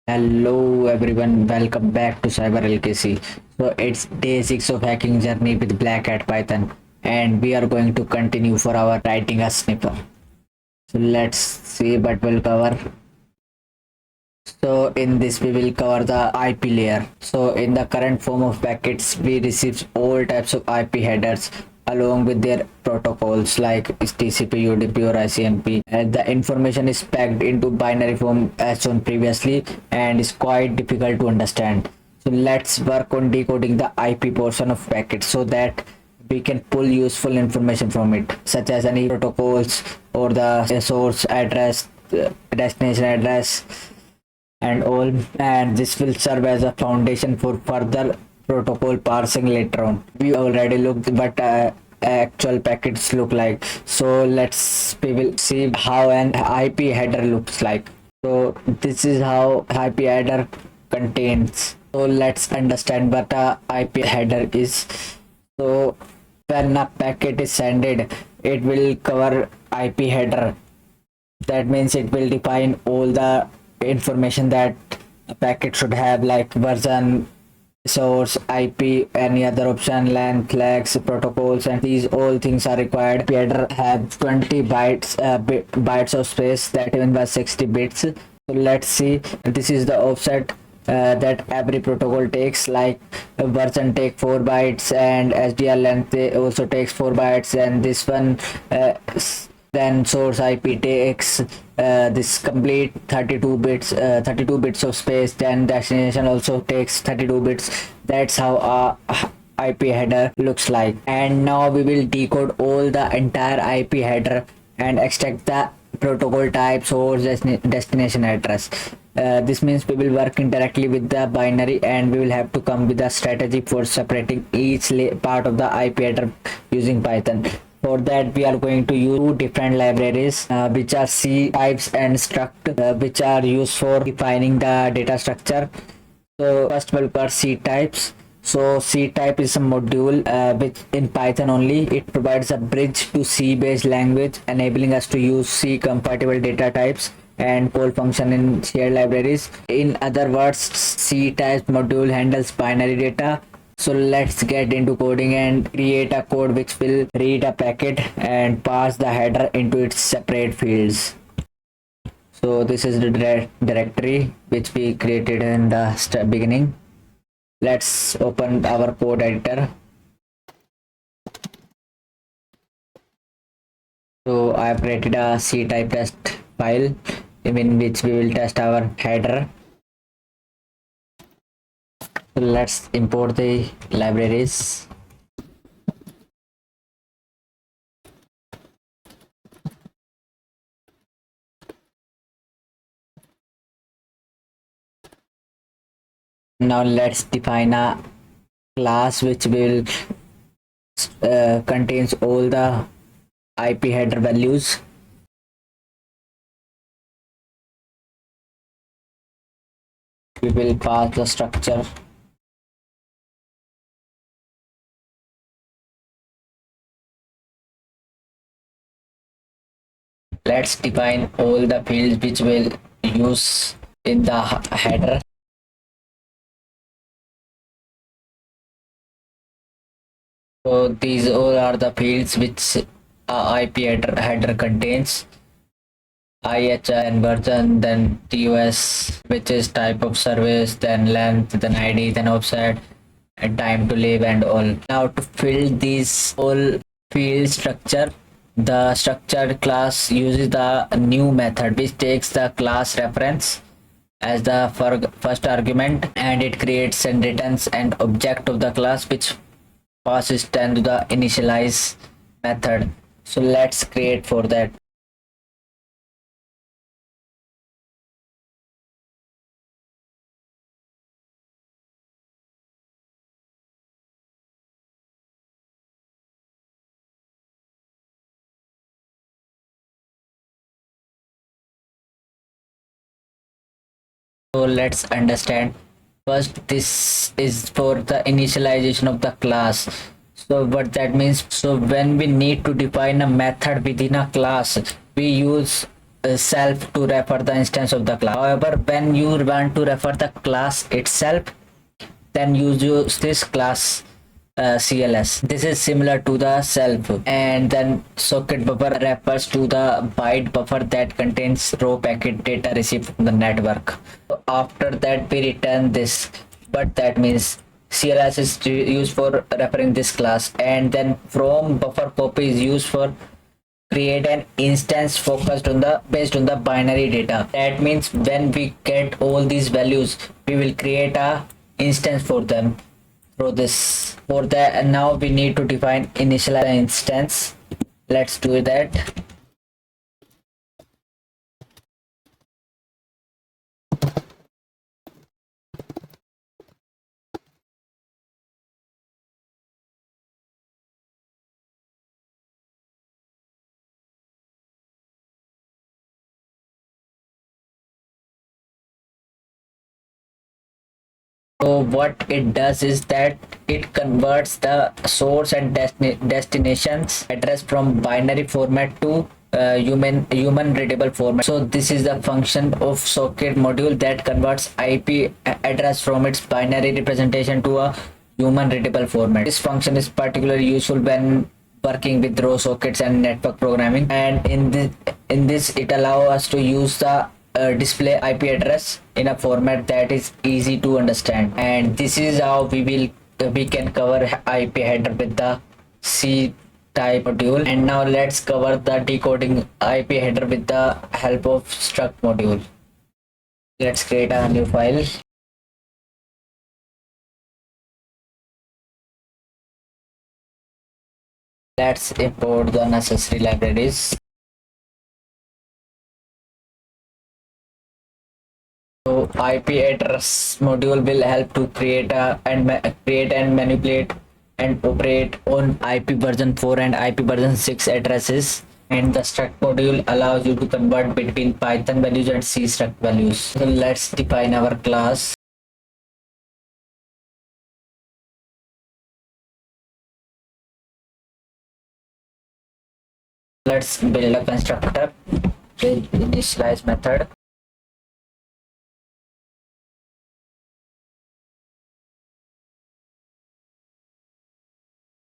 Hello everyone, welcome back to Cyber LKC. So it's day 6 of hacking journey with Black Hat Python, and we are going to continue for our writing a sniffer. So let's see what we'll cover. So in this we will cover the IP layer. So in the current form of packets, we receive all types of IP headers along with their protocols like TCP, UDP or ICMP. And the information is packed into binary form as shown previously and is quite difficult to understand. So let's work on decoding the IP portion of packets so that we can pull useful information from it, such as any protocols or the source address, destination address, and all, and this will serve as a foundation for further protocol parsing later on. We already looked what actual packets look like, so we will see how an IP header looks like. So this is how IP header contains. So let's understand what a IP header is. So when a packet is sended, it will cover IP header. That means it will define all the information that a packet should have, like version, source, IP, any other option, length, flags, protocols, and these all things are required. Header have 20 bytes of space, that even was 60 bits. So let's see, this is the offset that every protocol takes, like version take 4 bytes and SDR length also takes 4 bytes, and this one then source IP takes this complete 32 bits, 32 bits of space. Then destination also takes 32 bits. That's how a IP header looks like. And now we will decode all the entire IP header and extract the protocol type, source, destination address. This means we will work indirectly with the binary, and we will have to come with a strategy for separating each part of the IP header using Python. For that, we are going to use two different libraries, which are C types and struct, which are used for defining the data structure. So first we'll cover C types. So C type is a module which in Python only. It provides a bridge to C based language, enabling us to use C compatible data types and call function in shared libraries. In other words, C type module handles binary data. So let's get into coding and create a code which will read a packet and pass the header into its separate fields. So this is the directory which we created in the beginning. Let's open our code editor. So I have created a C type test file in which we will test our header. So let's import the libraries. Now let's define a class which will contains all the IP header values. We will pass the structure. Let's define all the fields which will use in the header. So these all are the fields which IP header contains: IHN version, then TOS, which is type of service, then length, then ID, then offset, and time to live, and all. Now to fill these all field structure, the structured class uses the new method which takes the class reference as the first argument, and it creates and returns an object of the class which passes 10 to the initialize method. So let's create for that. So let's understand. First, this is for the initialization of the class. So what that means, so when we need to define a method within a class, we use self to refer the instance of the class. However, when you want to refer the class itself, then you use this class CLS. This is similar to the self. And then socket buffer refers to the byte buffer that contains raw packet data received from the network. So after that we return this, but that means CLS is used for referring this class, and then from buffer copy is used for create an instance focused on the based on the binary data. That means when we get all these values, we will create a instance for them through this. For that, and now we need to define initialize instance. Let's do that. So what it does is that it converts the source and destinations address from binary format to human readable format. So this is the function of socket module that converts IP address from its binary representation to a human readable format. This function is particularly useful when working with raw sockets and network programming, and in this it allows us to use the display IP address in a format that is easy to understand. And this is how we can cover IP header with the C type module. And now let's cover the decoding IP header with the help of struct module. Let's create a new file. Let's import the necessary libraries. So IP address module will help to create and manipulate and operate on IP version 4 and IP version 6 addresses. And the struct module allows you to convert between Python values and C struct values. So let's define our class. Let's build a constructor with initialize method.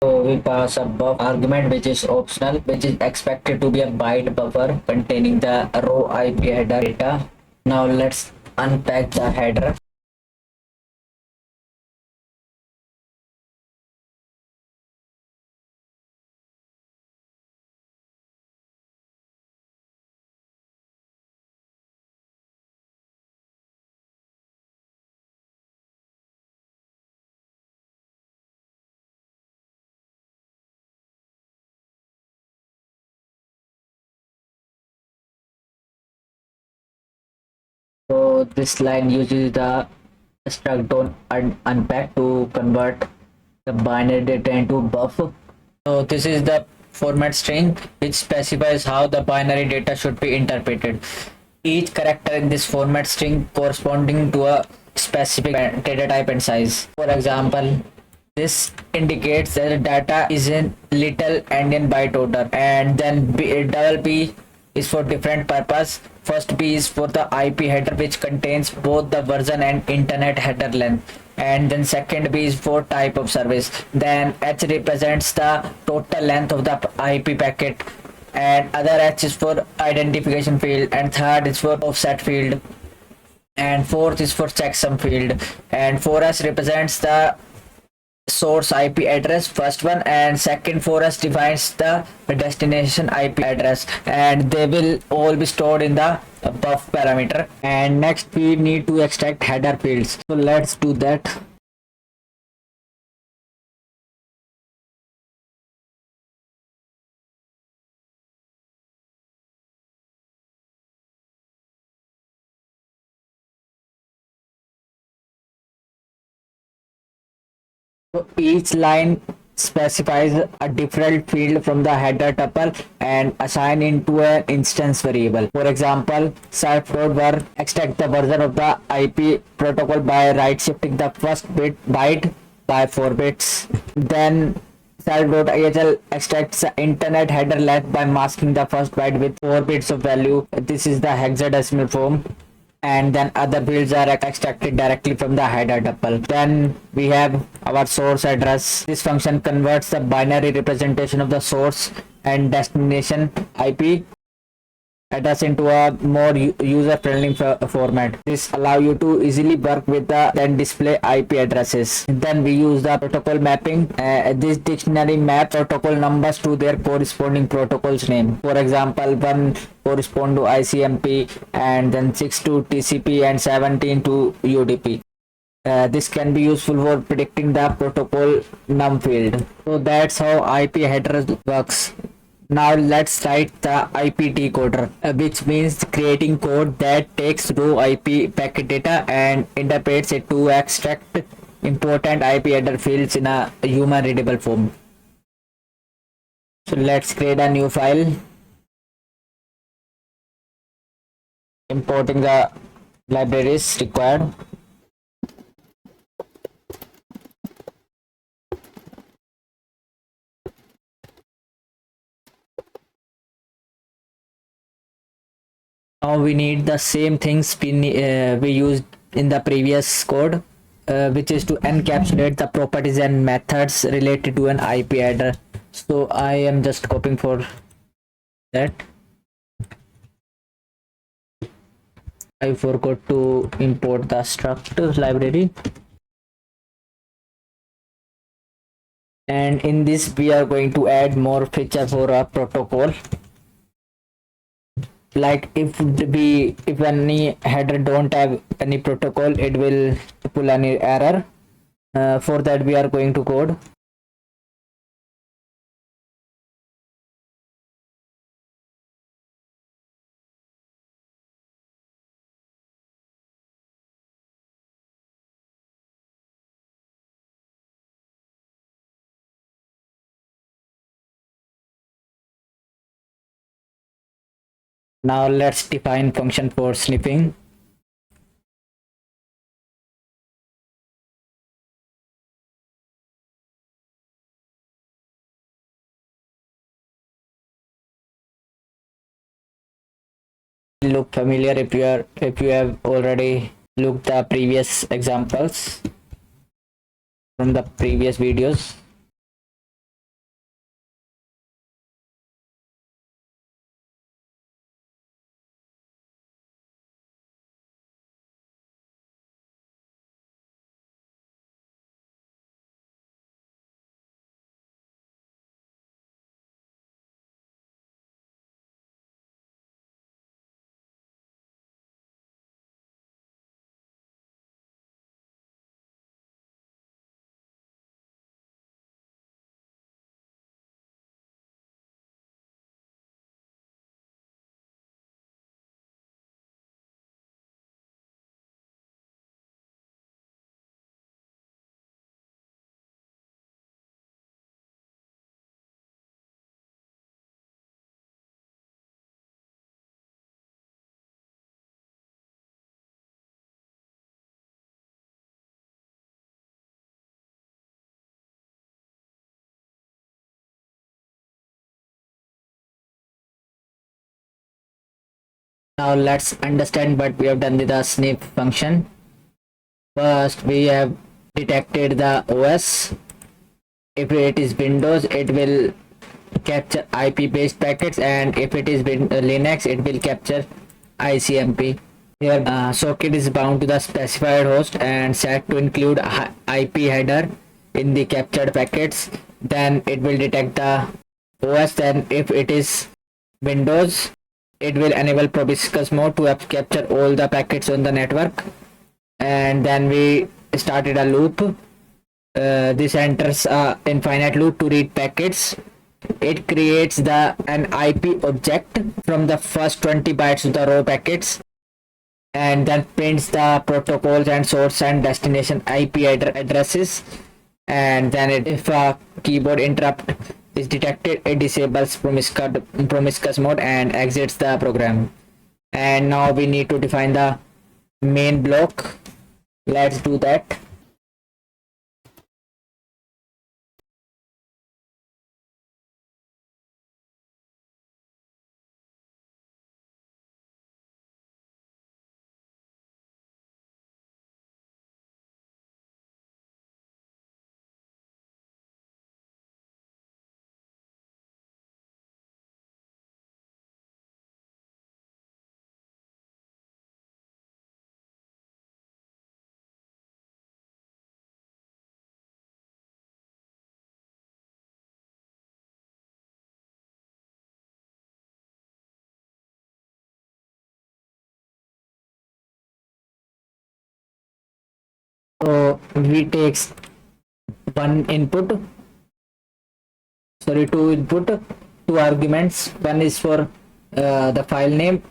So we pass a buff argument which is optional, which is expected to be a byte buffer containing the raw IP header data. Now let's unpack the header. So this line uses the struct don't unpack to convert the binary data into buff. So this is the format string which specifies how the binary data should be interpreted. Each character in this format string corresponding to a specific data type and size. For example, this indicates that the data is in little endian byte order, and then double B is for different purpose. First B is for the IP header which contains both the version and internet header length, and then second B is for type of service. Then H represents the total length of the IP packet, and other H is for identification field, and third is for offset field, and fourth is for checksum field, and 4S represents the source IP address, first one, and second for us defines the destination IP address, and they will all be stored in the buff parameter. And next we need to extract header fields, so let's do that. So each line specifies a different field from the header tuple and assign into an instance variable. For example, self.var extract the version of the IP protocol by right shifting the first byte by 4 bits. Then Self.ahl extracts the internet header length by masking the first byte with 4 bits of value. This is the hexadecimal form. And then other fields are extracted directly from the header tuple. Then we have our source address. This function converts the binary representation of the source and destination IP address into a more user-friendly format. This allow you to easily work with the then display IP addresses. Then we use the protocol mapping. This dictionary maps protocol numbers to their corresponding protocol's name. For example, 1 correspond to ICMP, and then 6 to TCP, and 17 to UDP. This can be useful for predicting the protocol num field. So that's how IP header works. Now let's write the IP decoder, which means creating code that takes raw IP packet data and interprets it to extract important IP header fields in a human readable form. So let's create a new file, importing the libraries required. Now we need the same things we used in the previous code, which is to encapsulate the properties and methods related to an IP header. So I am just copying for that. I forgot to import the struct library. And in this we are going to add more feature for our protocol. Like if any header don't have any protocol, it will pull any error. For that we are going to code. Now let's define function for sniffing. Look familiar if you have already looked the previous examples from the previous videos. Now let's understand what we have done with the sniff function. First, we have detected the OS. If it is Windows, it will capture IP based packets, and if it is Linux, it will capture ICMP. Here socket is bound to the specified host and set to include IP header in the captured packets. Then it will detect the OS. Then if it is Windows, it will enable proboscis mode to capture all the packets on the network. And then we started a loop. This enters a infinite loop to read packets. It creates an IP object from the first 20 bytes of the raw packets, and then prints the protocols and source and destination IP addresses. And then if a keyboard interrupt is detected, it disables promiscuous mode and exits the program. And now we need to define the main block. Let's do that. So we takes one input, sorry, two input, two arguments. One is for the file name,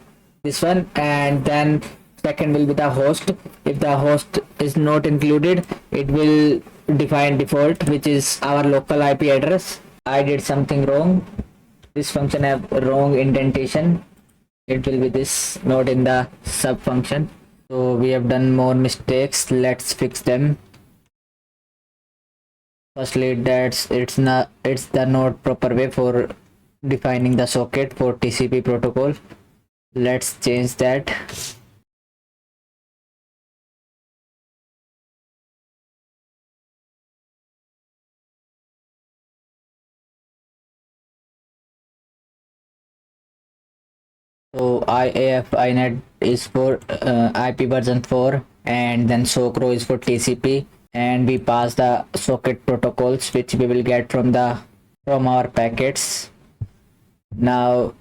this one, and then second will be the host. If the host is not included, it will define default, which is our local IP address. I did something wrong. This function have wrong indentation. It will be this, not in the sub function. So we have done more mistakes. Let's fix them. Firstly, it's the not proper way for defining the socket for TCP protocol. Let's change that. So IAF INET is for IP version 4, and then SOCRO is for TCP, and we pass the socket protocols which we will get from our packets. Now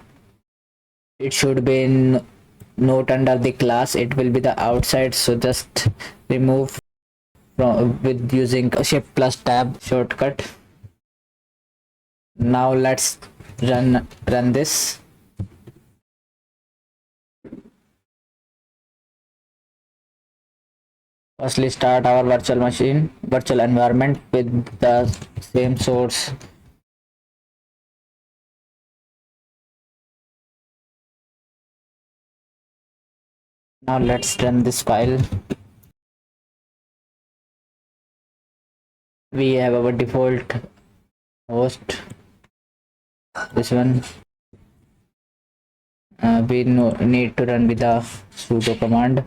it should be in note under the class, it will be the outside, so just remove from with using shift plus tab shortcut. Now let's run this. Firstly, start our virtual environment with the same source. Now let's run this file. We have our default host, this one. We need to run with the sudo command.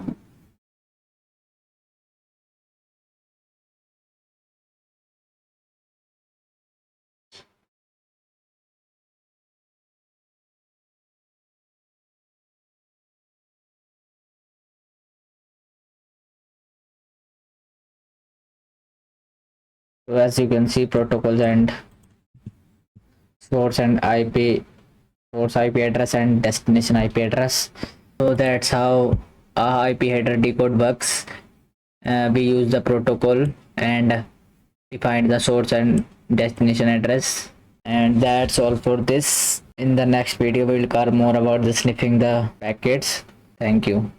So as you can see, protocols and source IP address and destination IP address. So that's how IP header decode works. We use the protocol and define the source and destination address, and that's all for this. In the next video we will cover more about the sniffing the packets. Thank you.